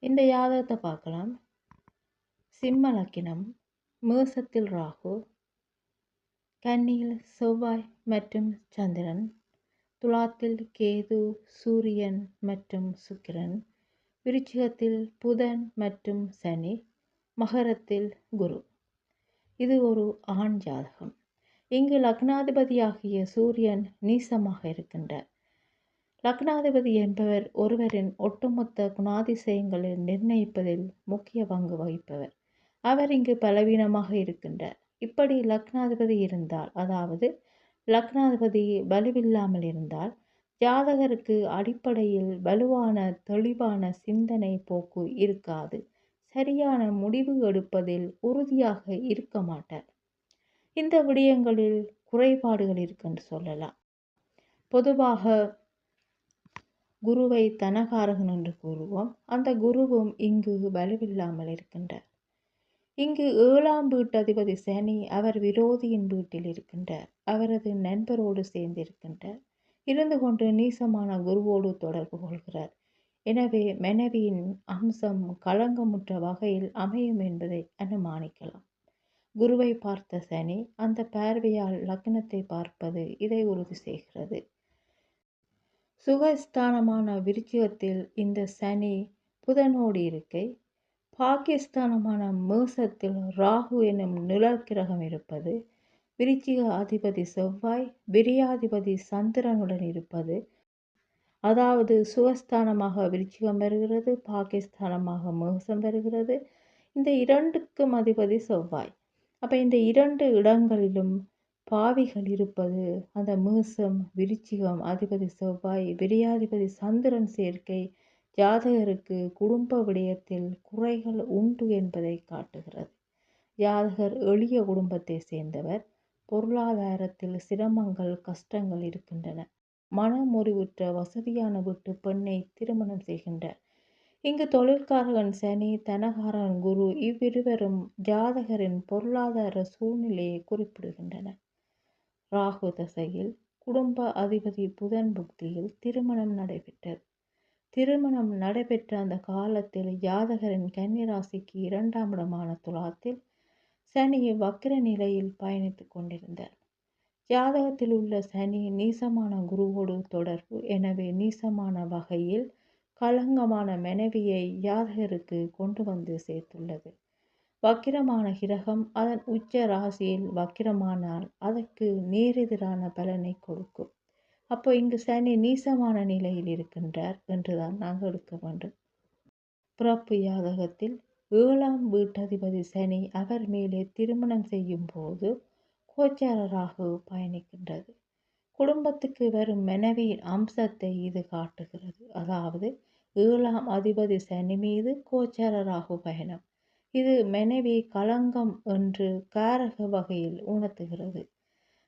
இந்த ஜாதகத்தை பார்க்கலாம். சிம்ம லக்கினம், மேசத்தில் ராகு, கன்னியில் செவ்வாய் மற்றும் சந்திரன், துலாத்தில் கேது, சூரியன் மற்றும் சுக்கிரன், விருச்சிகத்தில் புதன் மற்றும் சனி, மகரத்தில் குரு. இது ஒரு ஆண் ஜாதகம். இங்கு லக்னாதிபதியாகிய சூரியன் நீசமாக இருக்கின்றார். லக்னாதிபதி என்பவர் ஒருவரின் ஒட்டுமொத்த குணாதிசயங்களை நிர்ணயிப்பதில் முக்கிய பங்கு வகிப்பவர். அவர் இங்கு பலவீனமாக இருக்கின்றார். இப்படி லக்னாதிபதி இருந்தால், அதாவது லக்னாதிபதி வலுவில்லாமல் இருந்தால், ஜாதகருக்கு அடிப்படையில் வலுவான தெளிவான சிந்தனை போக்கு இருக்காது. சரியான முடிவு எடுப்பதில் உறுதியாக இருக்க மாட்டார். இந்த விடயங்களில் குறைபாடுகள் இருக்குன்னு சொல்லலாம். பொதுவாக குருவை தனகாரகன் என்று கூறுவோம். அந்த குருவும் இங்கு வலுவில்லாமல் இருக்கின்றார். இங்கு 7ஆம் வீட்டதிபதி சனி அவர் விரோதியின் வீட்டில் இருக்கின்றார். அவரது நண்பரோடு சேர்ந்திருக்கின்றார். இருந்து கொண்டு நீசமான குருவோடு தொடர்பு கொள்கிறார். எனவே மனைவியின் அம்சம் களங்கமுற்ற வகையில் அமையும் என்பதை அனுமானிக்கலாம். குருவை பார்த்த சனி அந்த பார்வையால் லக்னத்தை பார்ப்பது இதை உறுதி செய்கிறது. சுகஸ்தானமான விருச்சிகத்தில் இந்த சனி புதனோடு இருக்கை, பாகிஸ்தானமான மேசத்தில் ராகு எனும் நிழல் கிரகம் இருப்பது, விருச்சிக அதிபதி செவ்வாய் விரியாதிபதி சந்திரனுடன் இருப்பது, அதாவது சுகஸ்தானமாக விருச்சிகம் வருகிறது, பாகிஸ்தானமாக மேசம் வருகிறது. இந்த இரண்டுக்கும் அதிபதி செவ்வாய். அப்போ இந்த இரண்டு இடங்களிலும் பாவிகள் இருப்பது, அந்த மேசம் விருச்சிகம் அதிபதி செவ்வாய் விரியாதிபதி சந்திரன் சேர்க்கை ஜாதகருக்கு குடும்ப விடயத்தில் குறைகள் உண்டு என்பதை காட்டுகிறது. ஜாதகர் எளிய குடும்பத்தை சேர்ந்தவர். பொருளாதாரத்தில் சிரமங்கள் கஷ்டங்கள் இருக்கின்றன. மனமுறிவுற்ற வசதியான வீட்டு பெண்ணை திருமணம் செய்கின்றார். இங்கு தொழிற்காரகன் சனி, தனகாரகன் குரு இவ்விருவரும் ஜாதகரின் பொருளாதார சூழ்நிலையை குறிப்பிடுகின்றனர். ராகு தசையில் குடும்ப அதிபதி புதன் புக்தியில் திருமணம் நடைபெற்றது. திருமணம் நடைபெற்ற அந்த காலத்தில் ஜாதகரின் கன்னிராசிக்கு 2ஆம் இடமான துலாத்தில் சனி வக்கிர நிலையில் பயணித்துக் கொண்டிருந்தார். ஜாதகத்தில் உள்ள சனி நீசமான குருவோடு தொடர்பு. எனவே நீசமான வகையில் களங்கமான மனைவியை ஜாதகருக்கு கொண்டு வந்து சேர்த்துள்ளது. வக்கிரமான கிரகம் அதன் உச்ச ராசியில் வக்கிரமானால் அதற்கு நேரெதிரான பலனை கொடுக்கும். அப்போ இங்கு சனி நீசமான நிலையில் இருக்கின்றார் என்றுதான் நாங்கள் எடுக்க வேண்டும். பிறப்பு ஜாதகத்தில் 7ஆம் வீட்டதிபதி சனி அவர் மேலே திருமணம் செய்யும் போது கோச்சார ராகு பயணிக்கின்றது. குடும்பத்துக்கு வரும் மனைவியின் அம்சத்தை இது காட்டுகிறது. அதாவது 7ஆம் அதிபதி சனி மீது கோச்சார ராகு பயணம். இது மனைவி களங்கம் என்று காரக வகையில் உணர்த்துகிறது.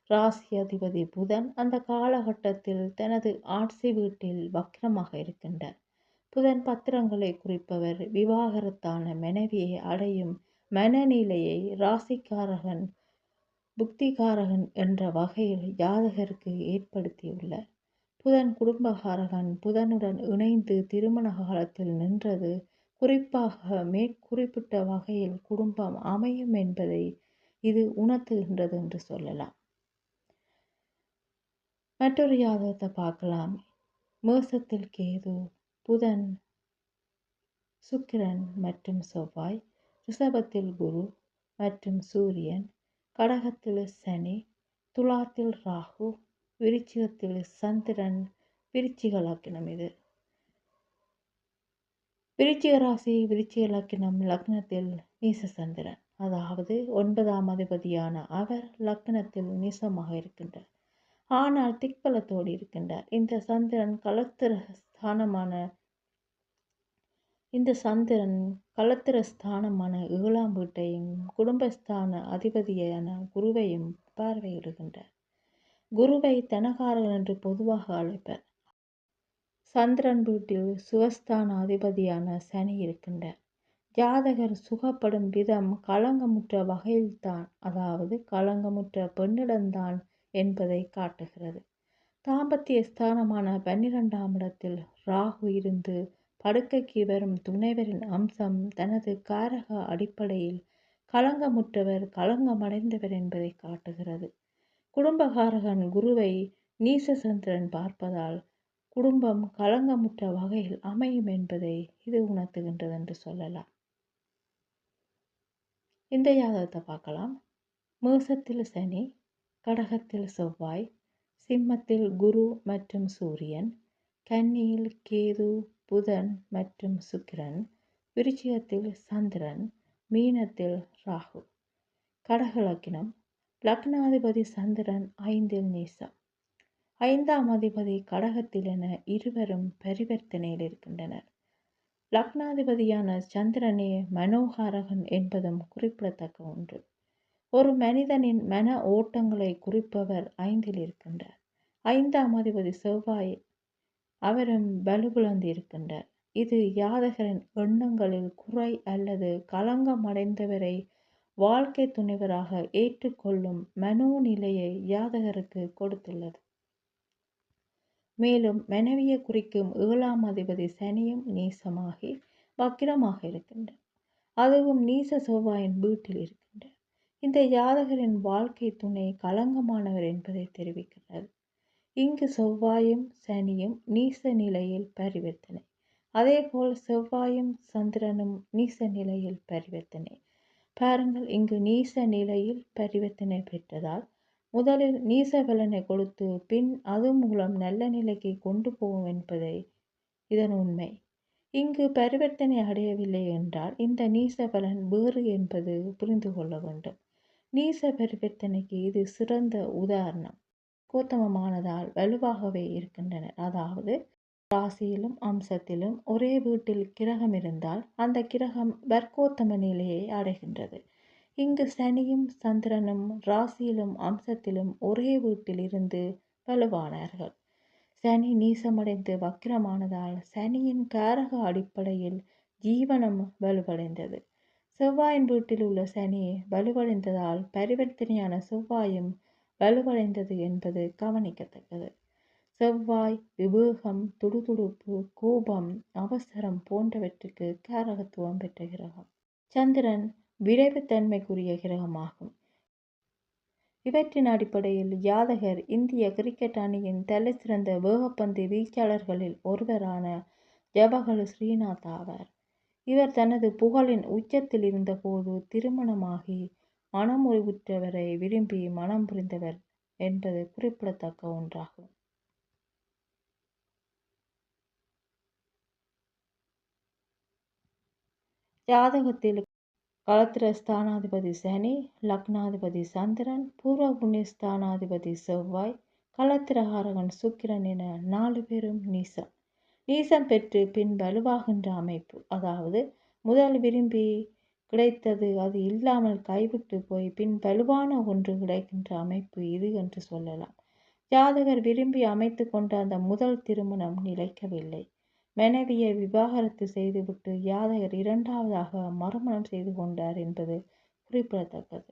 ராசி அதிபதி புதன் அந்த காலகட்டத்தில் தனது ஆட்சி வீட்டில் வக்கிரமாக இருக்கின்றார். புதன் பத்திரங்களை குறிப்பவர். விவாகரத்தான மனைவியை அடையும் மனநிலையை ராசிக்காரகன் புக்திகாரகன் என்ற வகையில் ஜாதகருக்கு ஏற்படுத்தியுள்ளார். புதன் குடும்பகாரகன். புதனுடன் இணைந்து திருமண காலத்தில் நின்றது குறிப்பாக மேற்குறிப்பிட்ட வகையில் குடும்பம் அமையும் என்பதை இது உணர்த்துகின்றது என்று சொல்லலாம். மற்றொரு ஜாதகத்தை பார்க்கலாம். மேசத்தில் கேது, புதன், சுக்கிரன் மற்றும் செவ்வாய், ரிஷபத்தில் குரு மற்றும் சூரியன், கடகத்தில் சனி, துலாத்தில் ராகு, விருச்சிகத்தில் சந்திரன். விருச்சிக லக்கினம். இது விருச்சிக ராசி, விருச்சிக லக்கினம். லக்னத்தில் நீச சந்திரன், அதாவது 9ஆம் அதிபதியான அவர் லக்னத்தில் நீசமாக இருக்கின்றார். ஆனால் திக்பலத்தோடு இருக்கின்றார். இந்த சந்திரன் களத்திர ஸ்தானமான 7ஆம் வீட்டையும் குடும்பஸ்தான அதிபதியான குருவையும் பார்வையிடுகின்றார். குருவை தனகாரகன் என்று பொதுவாக அழைப்பர். சந்திரன் வீட்டில் சுகஸ்தான அதிபதியான சனி இருக்கின்றார். ஜாதகர் சுகப்படும் விதம் களங்கமுற்ற வகையில்தான், அதாவது களங்கமுற்ற பெண்ணிடம்தான் என்பதை காட்டுகிறது. தாம்பத்திய ஸ்தானமான 12ஆம் இடத்தில் ராகு இருந்து படுக்கைக்கு வரும் துணைவரின் அம்சம் தனது காரக அடிப்படையில் களங்கமுற்றவர் களங்கமடைந்தவர் என்பதை காட்டுகிறது. குடும்பகாரகன் குருவை நீசசந்திரன் பார்ப்பதால் குடும்பம் களங்கமுற்ற வகையில் அமையும் என்பதை இது உணர்த்துகின்றது என்று சொல்லலாம். இந்த ஜாதகத்தை பார்க்கலாம். மேசத்தில் சனி, கடகத்தில் செவ்வாய், சிம்மத்தில் குரு மற்றும் சூரியன், கன்னியில் கேது, புதன் மற்றும் சுக்கிரன், விருச்சிகத்தில் சந்திரன், மீனத்தில் ராகு. கடக லக்னம். லக்னாதிபதி சந்திரன் 5இல் நீசம். 5ஆம் அதிபதி கடகத்தில் என இருவரும் பரிவர்த்தனையில் இருக்கின்றனர். லக்னாதிபதியான சந்திரனே மனோகாரகன் என்பதும் குறிப்பிடத்தக்க ஒன்று. ஒரு மனிதனின் மன ஓட்டங்களை குறிப்பவர் 5இல் இருக்கின்றார். 5ஆம் அதிபதி செவ்வாய் அவரும் வலுவிழந்து இருக்கின்றார். இது ஜாதகரின் எண்ணங்களில் குறை அல்லது களங்கமடைந்தவரை வாழ்க்கை துணைவராக ஏற்றுக்கொள்ளும் மனோநிலையை ஜாதகருக்கு கொடுத்துள்ளது. மேலும் மனைவியை குறிக்கும் 7ஆம் அதிபதி சனியும் நீசமாகி வக்கிரமாக இருக்கின்றார். அதுவும் நீச செவ்வாயின் வீட்டில் இருக்கின்றார். இந்த ஜாதகரின் வாழ்க்கை துணை களங்கமானவர் என்பதை தெரிவிக்கிறது. இங்கு செவ்வாயும் சனியும் நீச நிலையில் பரிவர்த்தனை. அதேபோல் செவ்வாயும் சந்திரனும் நீச நிலையில் பரிவர்த்தனை. பாருங்கள், இங்கு நீச நிலையில் பரிவர்த்தனை பெற்றதால் முதலில் நீச பலனை கொடுத்து பின் அது மூலம் நல்ல நிலைக்கு கொண்டு போகும் என்பதை இதன் உண்மை. இங்கு பரிவர்த்தனை அடையவில்லை என்றால் இந்த நீச பலன் வேறு என்பது புரிந்து கொள்ள வேண்டும். நீச பரிவர்த்தனைக்கு இது சிறந்த உதாரணம். கோத்தமமானதால் வலுவாகவே இருக்கின்றனர். அதாவது ராசியிலும் அம்சத்திலும் ஒரே வீட்டில் கிரகம் இருந்தால் அந்த கிரகம் வர்க்கோத்தம நிலையை அடைகின்றது. இங்கு சனியும் சந்திரனும் ராசியிலும் அம்சத்திலும் ஒரே வீட்டில் இருந்து வலுவானார்கள். சனி நீசமடைந்து வக்கிரமானதால் சனியின் காரக அடிப்படையில் ஜீவனம் வலுவடைந்தது. செவ்வாயின் வீட்டில் உள்ள சனி வலுவடைந்ததால் பரிவர்த்தனையான செவ்வாயும் வலுவடைந்தது என்பது கவனிக்கத்தக்கது. செவ்வாய் விவேகம், துடுதுடுப்பு, கோபம், அவசரம் போன்றவற்றுக்கு காரகத்துவம் பெற்ற கிரகம். சந்திரன் விரைவுத்தன்மைக்குரிய கிரகமாகும். இவற்றின் அடிப்படையில் ஜாதகர் இந்திய கிரிக்கெட் அணியின் தலைசிறந்த வேகப்பந்து வீச்சாளர்களில் ஒருவரான ஜவஹர் ஸ்ரீநாத் ஆவார். இவர் தனது புகழின் உச்சத்தில் இருந்தபோது திருமணமாகி மனமுறிவுற்றவரை விரும்பி மனம் புரிந்தவர் என்பது குறிப்பிடத்தக்க ஒன்றாகும். ஜாதகத்தில் களத்திர ஸ்தானாதிபதி சனி, லக்னாதிபதி சந்திரன், பூர்வ புண்ணிய ஸ்தானாதிபதி செவ்வாய், களத்திரகாரகன் சுக்கிரன் என 4 பேரும் நீசம். நீசம் பெற்று பின் வலுவாகின்ற அமைப்பு. அதாவது முதல் விரும்பி கிடைத்தது அது இல்லாமல் கைவிட்டு போய் பின் வலுவான ஒன்று கிடைக்கின்ற அமைப்பு இது என்று சொல்லலாம். ஜாதகர் விரும்பி அமைத்து கொண்ட அந்த முதல் திருமணம் நிலைக்கவில்லை. மனைவியை விவாகரத்து செய்துவிட்டு ஜாதகர் 2வதாக மறுமணம் செய்து கொண்டார் என்பது குறிப்பிடத்தக்கது.